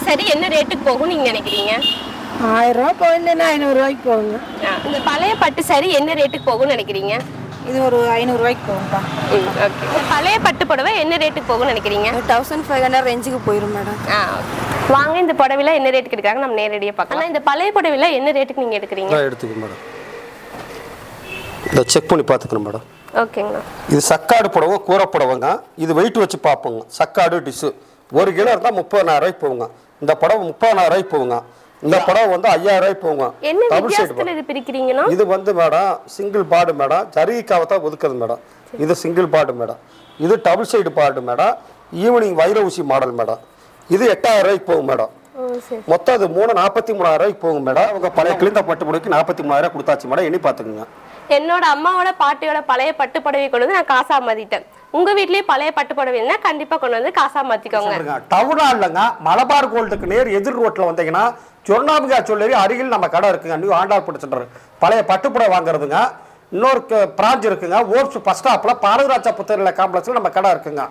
சரி என்ன ரேட்டுக்கு போகும் நீங்க நினைக்கிறீங்க? 1000 ரூபாய் போயில்லைன்னா 500 ரூபாய்க்கு போகுங்க. இந்த பழைய பட்டு சரி என்ன ரேட்டுக்கு போகும்னு நினைக்கிறீங்க? இது ஒரு 500 ரூபாய்க்கு போகும்ப்பா. ஓகே. இந்த பழைய பட்டு புடவை என்ன ரேட்டுக்கு போகும்னு நினைக்கிறீங்க? 1500 ரேஞ்சுக்கு போயிடும் மேடம். வாங்க இந்த புடவைல என்ன ரேட்டுக்கு எடுக்கிறாங்க நம்ம நேரடியாக பார்க்கலாம். ஆனால் இந்த பழைய புடவைல என்ன ரேட்டுக்கு நீங்கள் எடுக்கிறீங்க? எடுத்துக்கோங்க மேடம். இதை செக் பண்ணி பார்த்துக்கணும் மேடம். ஓகேங்கண்ணா. இது சக்காடு புடவை கூரை புடவைங்க. இது வெயிட் வச்சு பார்ப்போங்க. சக்காடு டிஷ்ஷு 1 கிலோ இருந்தால் 30,000 ரூபாய்க்கு போகுங்க. இந்த புடவை 30,000 ரூபாய்க்கு போகுங்க. இந்த புடவை வந்து 5000 ரூபாய்க்கு போகுங்க. என்ன வித்தியாசத்துல இது பிரிக்கிறீங்கன்னா? இது வந்து மேடம் சிங்கிள் பார்டு மேடம். ஜரிகைக்காக தான் ஒதுக்குது மேடம். இது சிங்கிள் பார்டு மேடம். இது double side barred madam. Evening வைர ஊசி மாடல் மேடம். இது 8000 ரூபாய்க்கு போகும் மேடம். மொத்தம் அது 43,000 ரூபாய்க்கு போகும் மேடம். அவங்க பழைய கிழிந்த பட்டு புடவைக்கு 43,000 கொடுத்தாச்சு மேடம். எண்ணி பார்த்துக்குங்க. என்னோட அம்மாவோட பாட்டியோட பழைய பட்டு புடவை கொண்டு வந்து நான் காசா மாத்திட்டேன். உங்க வீட்லயே பழைய பட்டு புடவைன்னா கண்டிப்பா கொண்டு வந்து காசா மாத்திக்கோங்க. டவுனா இல்லைங்க, மலபார் கோல்டுக்கு நேர் எதிர் ரோட்ல வந்தீங்கன்னா சொர்ணாம்பிகா சொல்லி அருகில் நம்ம கடை இருக்குங்க. New Andarpattu centre. பழைய பட்டுப்புடவை வாங்குறதுங்க. இன்னொரு பிராஞ்ச் இருக்குங்க. ஓர்ஸ் பஸ் ஸ்டாப்ல பாரதிராஜா புத்தகத்துல காம்ப்ளெக்ஸ்ல நம்ம கடை இருக்குங்க.